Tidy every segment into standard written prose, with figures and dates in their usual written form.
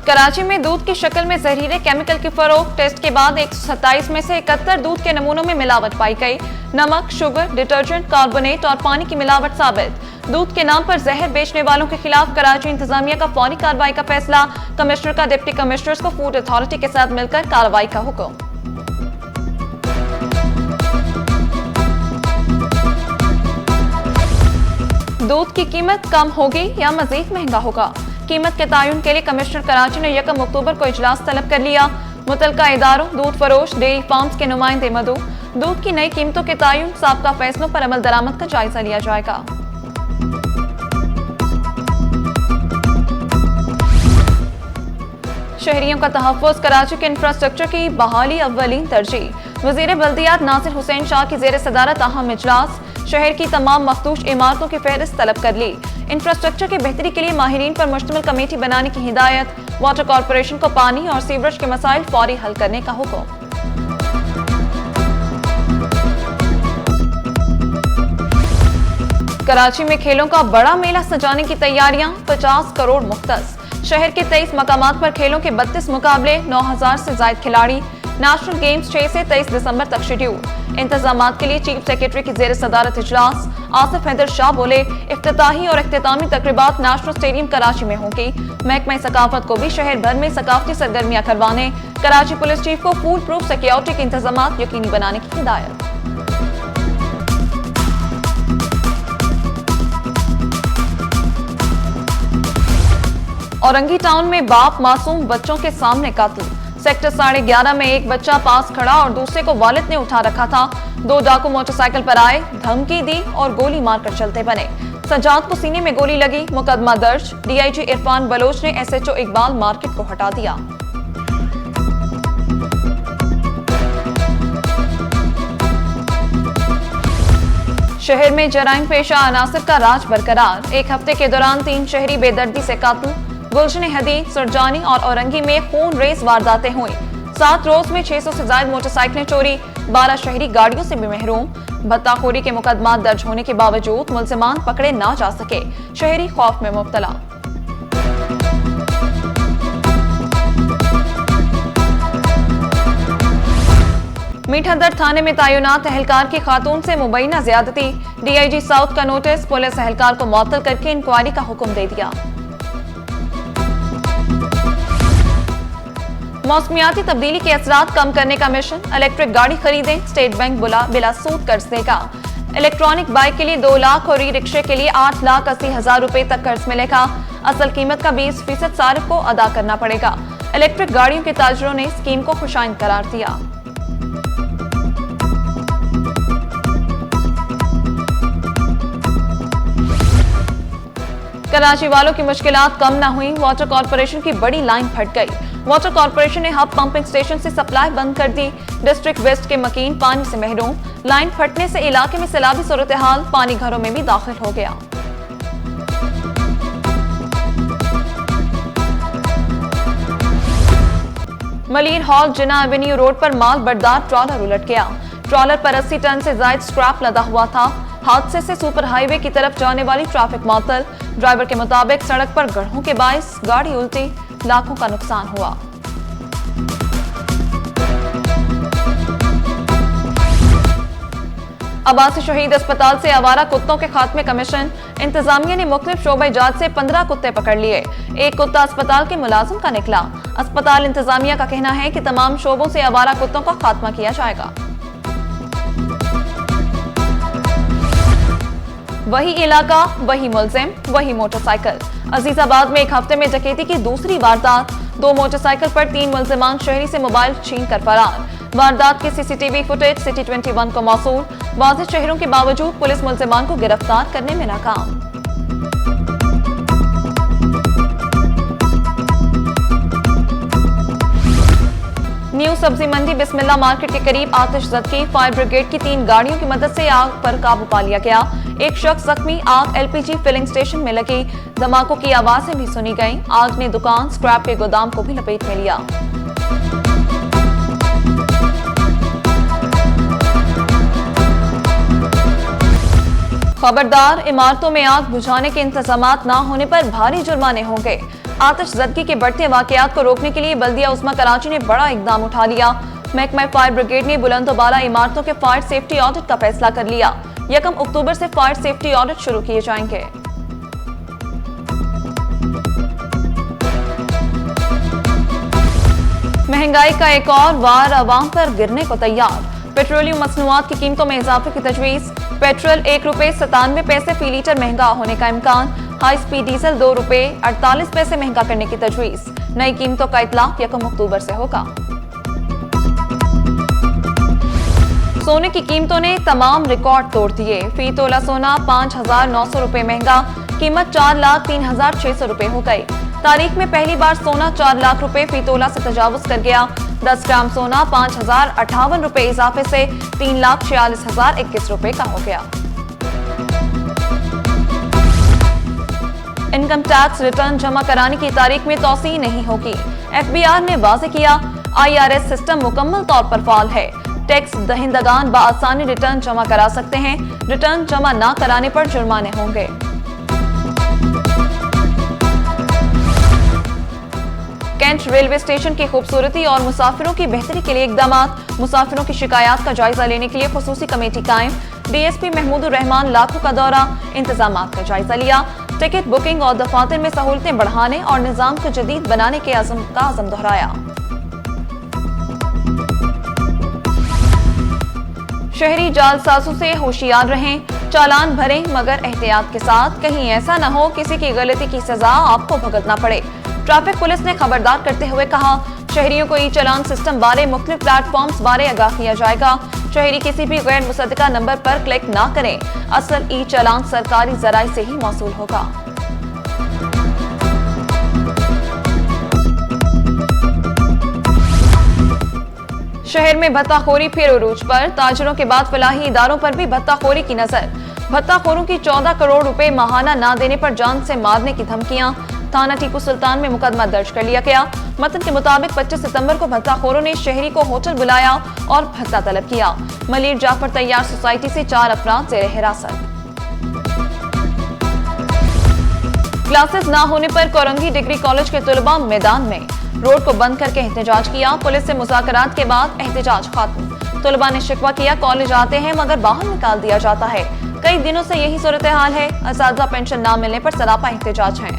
कराची में दूध की शक्ल में जहरीले केमिकल की फरोख्त, टेस्ट के बाद 127 में से 71 दूध के नमूनों में मिलावट पाई गई। नमक, शुगर, डिटर्जेंट, कार्बोनेट और पानी की मिलावट साबित। दूध के नाम पर जहर बेचने वालों के खिलाफ कराची इंतजामिया का फौरी कार्रवाई का फैसला। कमिश्नर का डिप्टी कमिश्नर्स को फूड अथॉरिटी के साथ मिलकर कार्रवाई का हुक्म। दूध की कीमत कम होगी या मजीद महंगा होगा? कीमत के तयन के लिए कमिश्नर कराची ने 1 अक्टूबर को इजलास तलब कर लिया। मुतलका इदारों, दूध फरोश, डेयरी फार्म्स के नुमाइंदे मदऊ। दूध की नई कीमतों के तयन, साबका फैसलों पर अमल दरामद का जायजा लिया जाएगा। शहरियों का तहफ़्फ़ुज़, कराची के इंफ्रास्ट्रक्चर की बहाली अव्वलीन तरजीह। वज़ीर बल्दियात नासिर हुसैन शाह की ज़ेर सदारत अहम इजलास। शहर की तमाम मखदूश इमारतों की फहरिस्त तलब कर ली। इंफ्रास्ट्रक्चर की बेहतरी के लिए माहिरीन पर मुश्तमिल कमेटी बनाने की हिदायत। वाटर कॉरपोरेशन को पानी और सीवरेज के मसाइल फौरी हल करने का हुक्म। कराची में खेलों का बड़ा मेला सजाने की तैयारियां, 50 करोड़ मुख्तस। शहर के 23 मकामात पर खेलों के 32 मुकाबले, 9000 से ज्यादा खिलाड़ी। नेशनल गेम्स 6 से 23 दिसंबर तक शेड्यूल। इंतजामात के लिए चीफ सेक्रेटरी की जेर सदारत इजलास। आसिफ हैदर शाह बोले, इफ्तिताही और इख्तितामी तकरीबात नेशनल स्टेडियम कराची में होंगी। महकमा सकाफत को भी शहर भर में सकाफती सरगर्मियां करवाने। कराची पुलिस चीफ को फूल प्रूफ सिक्योरिटी के इंतजामात यकीनी बनाने की हिदायत। औरंगी टाउन में बाप मासूम बच्चों के सामने कातिल। सेक्टर 11.5 में एक बच्चा पास खड़ा और दूसरे को वालिद ने उठा रखा था। 2 डाकू मोटरसाइकिल पर आए, धमकी दी और गोली मारकर चलते बने। सज्जाद को सीने में गोली लगी, मुकदमा दर्ज। डीआईजी इरफान बलोच ने एसएचओ इकबाल मार्केट को हटा दिया। शहर में जराइम पेशा अनासिर का राज बरकरार। एक हफ्ते के दौरान 3 शहरी बेदर्दी से कातिल। गुलशन हदीद, सुरजानी और औरंगी में खून रेज वारदातें हुई। 7 रोज में 600 से ज्यादा मोटरसाइकिलें चोरी। 12 शहरी गाड़ियों से भी महरूम। भत्ताखोरी के मुकदमा दर्ज होने के बावजूद मुलजिमान पकड़े ना जा सके। शहरी खौफ में मुब्तला। मीठादर थाने में तैनात एहलकार की खातून से मुबैना ज्यादती। डीआईजी साउथ का नोटिस। पुलिस एहलकार को मुअत्तल करके इंक्वायरी का हुक्म दे दिया। मौसमियाती तब्दीली के असरात कम करने का मिशन। इलेक्ट्रिक गाड़ी खरीदें, स्टेट बैंक बिला सूद कर्ज देगा। इलेक्ट्रॉनिक बाइक के लिए 2 लाख और ई रिक्शे के लिए 8,80,000 रुपए तक कर्ज मिलेगा। असल कीमत का 20% सारिफ को अदा करना पड़ेगा। इलेक्ट्रिक गाड़ियों के ताजरों ने स्कीम को खुशाइन करार दिया। कराची वालों की मुश्किलात कम न हुई, वाटर कॉरपोरेशन की बड़ी लाइन फट गई। वाटर कॉरपोरेशन ने हब पंपिंग स्टेशन से सप्लाई बंद कर दी। डिस्ट्रिक्ट वेस्ट के मकीन पानी से महरूम। लाइन फटने से इलाके में सैलाबी सूरत हाल, पानी घरों में भी दाखिल हो गया। मलिर हॉल जिना एवेन्यू रोड पर माल बरदार ट्रॉलर उलट गया। ट्रॉलर पर 80 टन से ज्यादा स्क्रैप लदा हुआ था। हादसे से सुपर हाईवे की तरफ जाने वाली ट्रैफिक मुअत्तल। ड्राइवर के मुताबिक सड़क पर गड्ढों के बाइस गाड़ी उल्टी, लाखों का नुकसान हुआ। अब्बासी शहीद अस्पताल से आवारा कुत्तों के खात्मे का मिशन। इंतजामिया ने मुख्तलिफ शोबे जात से 15 कुत्ते पकड़ लिए। एक कुत्ता अस्पताल के मुलाजिम का निकला। अस्पताल इंतजामिया का कहना है कि तमाम शोबों से आवारा कुत्तों का खात्मा किया जाएगा। वही इलाका, वही मुलजिम, वही मोटरसाइकिल। अजीजाबाद में एक हफ्ते में डकैती की दूसरी वारदात। 2 मोटरसाइकिल पर 3 मुलजिमान शहरी से मोबाइल छीन कर फरार। वारदात की सीसीटीवी फुटेज सिटी 21 को मौसूल। वाज़ेह शहरों के बावजूद पुलिस मुलजिमान को गिरफ्तार करने में नाकाम। न्यू सब्जी मंडी बिस्मिल्लाह मार्केट के करीब आतिशज़दगी। फायर ब्रिगेड की 3 गाड़ियों की मदद से आग पर काबू पा लिया गया। एक शख्स जख्मी। आग एलपीजी फिलिंग स्टेशन में लगी। धमाकों की आवाजें भी सुनी गईं। आग ने दुकान, स्क्रैप के गोदाम को भी लपेट में लिया। खबरदार, इमारतों में आग बुझाने के इंतजामात न होने पर भारी जुर्माने होंगे। आतिशज़दगी के बढ़ते वाकयात को रोकने के लिए बल्दिया उस्मा कराची ने बड़ा इकदाम उठा लिया। महकमा फायर ब्रिगेड ने बुलंदोबाला इमारतों के फायर सेफ्टी ऑडिट का फैसला कर लिया। 1 अक्टूबर से फायर सेफ्टी ऑडिट शुरू किए जाएंगे। महंगाई का एक और वार अवाम पर गिरने को तैयार। पेट्रोलियम मसनूआत की कीमतों में इजाफे की तजवीज। पेट्रोल ₹1.97 फी लीटर महंगा होने का इम्कान। हाई स्पीड डीजल ₹2.48 महंगा करने की तजवीज। नई कीमतों का इतलाक 1 अक्टूबर से होगा। सोने की कीमतों ने तमाम रिकॉर्ड तोड़ दिए। फी तोला सोना ₹5,900 महंगा, कीमत ₹4,03,600 हो गई। तारीख में पहली बार सोना ₹4 लाख फी तोला से तजावुज कर गया। 10 ग्राम सोना ₹5,058 इजाफे से ₹3,46,021 का हो गया। इनकम टैक्स रिटर्न जमा कराने की तारीख में तौसी नहीं होगी। FBI ने वाज़ेह किया, IRS सिस्टम मुकम्मल तौर पर फाल है। टैक्स दहिंदगान बआसानी रिटर्न जमा करा सकते हैं। रिटर्न जमा न कराने पर जुर्माने होंगे। कैंट रेलवे स्टेशन की खूबसूरती और मुसाफिरों की बेहतरी के लिए इकदामात। मुसाफिरों की शिकायत का जायजा लेने के लिए खुसूसी कमेटी कायम। DSP महमूदुर रहमान लाखों का दौरा, इंतजामात का जायजा लिया। टिकट बुकिंग और दफातर में सहूलतें बढ़ाने और निजाम को जदीद बनाने के आज़म दोहराया। शहरी जालसाजों से होशियार रहें, चालान भरें मगर एहतियात के साथ। कहीं ऐसा न हो किसी की गलती की सजा आपको भुगतना पड़े। ट्रैफिक पुलिस ने खबरदार करते हुए कहा, शहरियों को ई चालान सिस्टम बारे मुख्तलिफ प्लेटफॉर्म्स बारे आगाह किया जाएगा। शहरी किसी भी गैर मुसद्दका नंबर पर क्लिक ना करें। असल ई चालान सरकारी जराए से ही मौसूल होगा। शहर में भत्ताखोरी फिर उरूज पर। ताजिरों के बाद फलाही इदारों पर भी भत्ताखोरी की नजर। भत्ताखोरों की 14 करोड़ रुपए माहाना ना देने पर जान से मारने की धमकियां। थाना टीपू सुल्तान में मुकदमा दर्ज कर लिया गया। मतन के मुताबिक 25 सितंबर को भत्ताखोरों ने शहरी को होटल बुलाया और भत्ता तलब किया। मलिर जाफर तैयार सोसाइटी से 4 अफराद जेर हिरासत। क्लासेस ना होने पर कोरंगी डिग्री कॉलेज के तलबा मैदान में। रोड को बंद करके एहतजाज किया। पुलिस से मुज़ाकरात के बाद एहतजाज खत्म। तलबा ने शिकवा किया, कॉलेज आते हैं मगर बाहर निकाल दिया जाता है। कई दिनों से यही सूरत हाल है। असातिज़ा पेंशन ना मिलने पर सरापा एहतजाज है।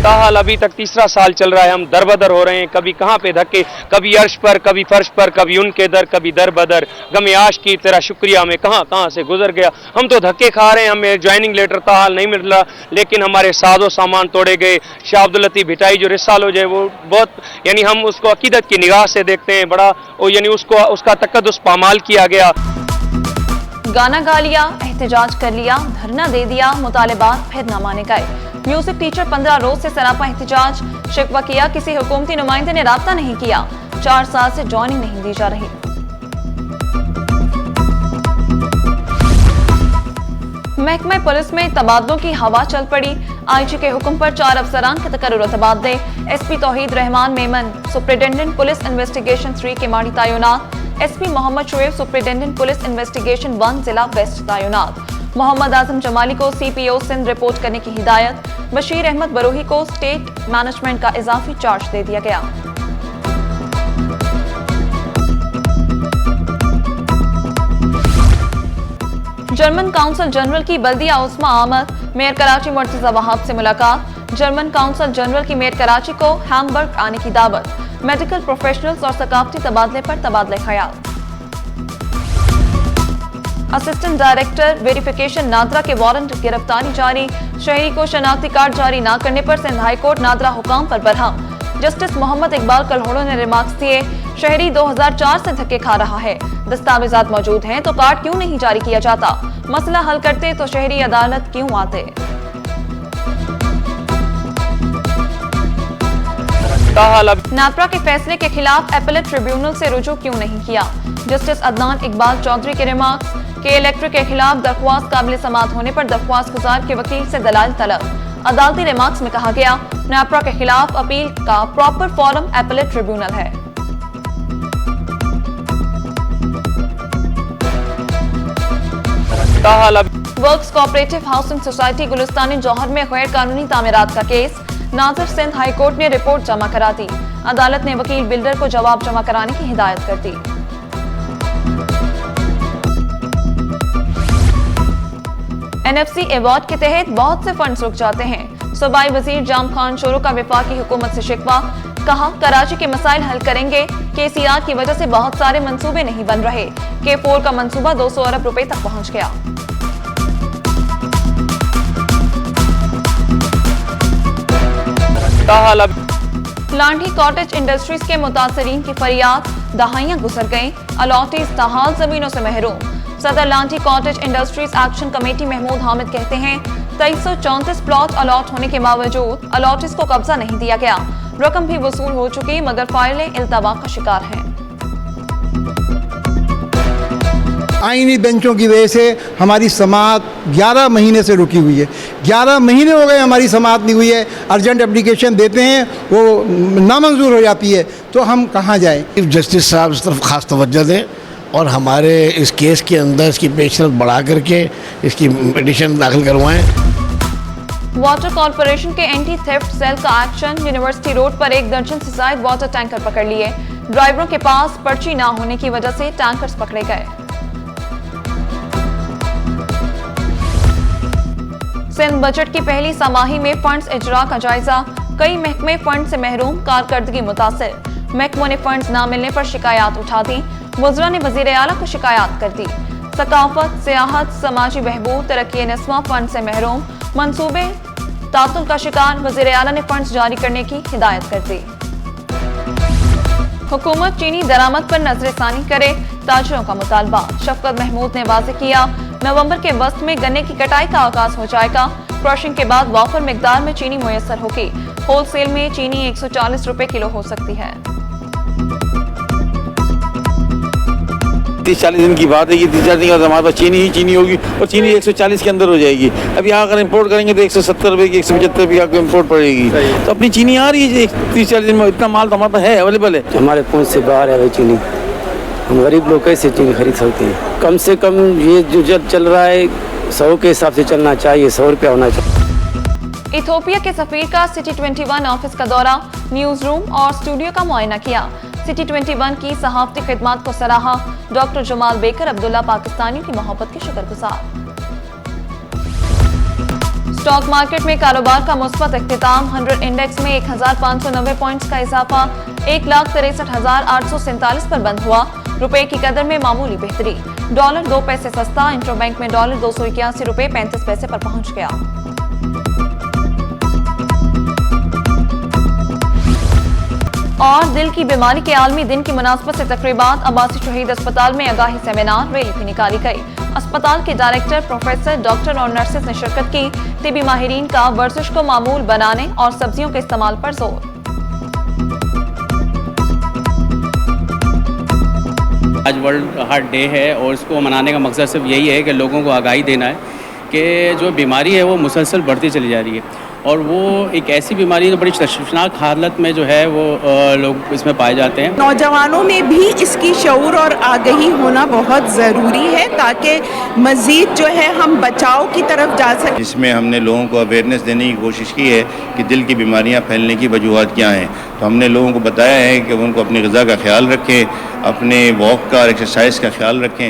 ताहाल अभी तक तीसरा साल चल रहा है, हम दरबदर हो रहे हैं। कभी कहाँ पे धक्के, कभी अर्श पर, कभी फर्श पर, कभी उनके दर, कभी दर बदर। गमे आश की तेरा शुक्रिया में कहाँ से गुजर गया। हम तो धक्के खा रहे हैं, हमें ज्वाइनिंग लेटर ताहाल नहीं मिल रहा, लेकिन हमारे साजो सामान तोड़े गए। शाह अब्दुल लतीफ भिटाई जो रिसाल हो जाए वो बहुत, यानी हम उसको अकीदत की निगाह से देखते हैं, बड़ा यानी उसका तकद्दुस पामाल किया गया। गाना गा लिया, एहतजाज कर लिया, धरना दे दिया, मुतालिबात फिर न माने गए। म्यूजिक टीचर 15 रोज से सरापा एहतजाज। शिकवा किया, किसी हुकूमती नुमाइंदे ने राब्ता नहीं किया। 4 साल से ज्वाइनिंग नहीं दी जा रही। महकमा पुलिस में तबादलों की हवा चल पड़ी। IG के हुक्म पर 4 अफसरान के तकर्रुर तबादले। SP Tauheed Rehman Memon superintendent police investigation 3 के माड़ी तैनात। SP Mohammad Shoaib superintendent police investigation 1 जिला वेस्ट तैनात। मोहम्मद आजम जमाली को CPO सिंध रिपोर्ट करने की हिदायत। बशीर अहमद बरोही को स्टेट मैनेजमेंट का इजाफी चार्ज दे दिया गया। जर्मन काउंसिल जनरल की बल्दिया उस्मा आमद। मेयर कराची मुर्तजा वहाब से मुलाकात। जर्मन काउंसिल जनरल की मेयर कराची को हैम्बर्ग आने की दावत। मेडिकल प्रोफेशनल्स और सकाफती तबादले पर तबादले ख्याल। असिस्टेंट डायरेक्टर वेरिफिकेशन नादरा के वारंट गिरफ्तारी जारी। शहरी को शनाख्ती कार्ड जारी न करने पर सिंध हाईकोर्ट नादरा हुकाम पर बरहम। जस्टिस मोहम्मद इकबाल कलहोड़ो ने रिमार्क्स दिए, शहरी 2004 से धक्के खा रहा है। दस्तावेजात मौजूद हैं तो कार्ड क्यों नहीं जारी किया जाता। मसला हल करते तो शहरी अदालत क्यों आते। नादरा के फैसले के खिलाफ एपेलेट ट्रिब्यूनल से रुजू क्यों नहीं किया। जस्टिस अदनान इकबाल चौधरी के रिमार्क्स। के इलेक्ट्रिक के खिलाफ दरख्वास्त काबिल समात होने पर दरख्वास्त गुजार के वकील से दलाल तलब। अदालती रिमार्क्स में कहा गया, नादरा के खिलाफ अपील का प्रॉपर फोरम एपेलेट ट्रिब्यूनल है। ताहाल अभी works cooperative housing society Gulistan e Johar में गैर कानूनी तामीरात का केस, नाज़िर सिंध हाई कोर्ट ने रिपोर्ट जमा करा दी। अदालत ने वकील बिल्डर को जवाब जमा कराने की हिदायत कर दी। NFC अवार्ड के तहत बहुत से फंड्स रुक जाते हैं। सूबाई वजीर जाम खान शोरो का वफाकी हुकूमत से शिकवा, कहा कराची के मसाइल हल करेंगे। KCR की वजह से बहुत सारे मंसूबे नहीं बन रहे। K4 का मंसूबा 200 अरब रुपए तक पहुंच गया। ताहाल लांठी कॉटेज इंडस्ट्रीज के मुतासरीन की फरियाद, दहाइयां गुजर गईं, अलॉटीज ताहाल जमीनों से महरूम। सदर Lanthi cottage industries action committee Mahmood Hamid कहते हैं 2334 प्लॉट अलॉट होने के बावजूद अलॉटीज को कब्जा नहीं दिया गया। रकम भी वसूल हो चुकी मगर फाइलें इल्तवा का शिकार हैं। आईनी बेंचों की वजह से हमारी समाअत 11 महीने से रुकी हुई है। 11 महीने हो गए हमारी समाअत नहीं हुई है। अर्जेंट एप्लीकेशन देते हैं, वो नामंजूर हो जाती है, तो हम कहाँ जाएं? चीफ जस्टिस साहब इस तरफ खास तवज्जो दें और हमारे इस केस के अंदर इसकी पेशरफ बढ़ा करके इसकी पिटीशन दाखिल करवाएं। वाटर कॉर्पोरेशन के एंटी थेफ्ट सेल का एक्शन, यूनिवर्सिटी रोड पर 1 दर्जन से ज्यादा वाटर टैंकर पकड़ लिए। ड्राइवरों के पास पर्ची ना होने की वजह से टैंकर्स पकड़े गए। सिंध बजट की पहली समाही में फंड्स इजरा का जायजा, कई महकमे फंड से महरूम, कारकर्दगी मुतासिर। महकमों ने फंड्स ना मिलने पर शिकायत उठा दी। वज़रा ने वज़ीर आला को शिकायत कर दी। सकाफत, सियाहत, समाजी बहबूद, तरक्की नस्वा फंड से महरूम, मंसूबे तातुल का शिकार। वज़ीर आला ने फंड्स जारी करने की हिदायत कर दी। हुकूमत चीनी दरामद पर नजरसानी करे, ताजरों का मुतालबा। शफकत महमूद ने वाज़ेह किया, नवंबर के वस्त में गन्ने की कटाई का आगाज हो जाएगा। क्रशिंग के बाद वाफर मिकदार में चीनी मुयस्सर होगी। होलसेल में चीनी 140 रुपए किलो हो सकती है। 30-40 दिन की बात है कि 30-40 दिन के बाद हमारे पास चीनी ही चीनी होगी और चीनी 140 के अंदर हो जाएगी। अब यहाँ अगर इंपोर्ट करेंगे तो 170 रुपये की 175 रुपये आपको इंपोर्ट पड़ेगी। तो अपनी चीनी आ रही है 30-40 दिन में, इतना माल तो हमारे पास है, अवेलेबल है। हमारे पहुँच से बाहर है भाई चीनी। हम गरीब लोग कैसे चीनी खरीद सकते हैं? कम से कम ये जो चल रहा है 100 के हिसाब से चलना चाहिए, 100 रुपया होना चाहिए। इथोपिया के सफीर का सिटी 21 ऑफिस का दौरा, न्यूज रूम और स्टूडियो का मुआयना किया। सिटी 21 की सहाफती खिदमत को सराहा। डॉक्टर जमाल बेकर अब्दुल्ला पाकिस्तानियों की मोहब्बत के शुक्रगुजार। स्टॉक मार्केट में कारोबार का मुस्बत इख्तिताम। 100 इंडेक्स में 1590 पॉइंट्स का इजाफा 1,63,847 पर बंद हुआ। रुपए की कदर में मामूली बेहतरी। डॉलर 2 पैसे सस्ता। इंटरबैंक में डॉलर 281 रुपए 35 पैसे पर पहुंच गया। और दिल की बीमारी के आलमी दिन की मुनासबत से तकरीबात। अब्बासी शहीद अस्पताल में आगाही सेमिनार, रैली भी निकाली गई। अस्पताल के डायरेक्टर, प्रोफेसर, डॉक्टर और नर्सेज ने शिरकत की। तिबी माहिरीन का वर्जिश को मामूल बनाने और सब्जियों के इस्तेमाल पर जोर। आज वर्ल्ड हार्ट डे है और इसको मनाने का मकसद सिर्फ यही है कि लोगों को आगाही देना है कि जो बीमारी है वो मुसलसल बढ़ती चली जा रही है और वो एक ऐसी बीमारी है जो बड़ी तशवीशनाक हालत में जो है वो लोग इसमें पाए जाते हैं। नौजवानों में भी इसकी शऊर और आगाही होना बहुत ज़रूरी है ताकि मज़ीद जो है हम बचाव की तरफ जा सकें। इसमें हमने लोगों को अवेयरनेस देने की कोशिश की है कि दिल की बीमारियां फैलने की वजूहत क्या हैं। तो हमने लोगों को बताया है कि उनको अपनी ग़िज़ा का ख्याल रखें, अपने वॉक का और एक्सरसाइज का ख्याल रखें।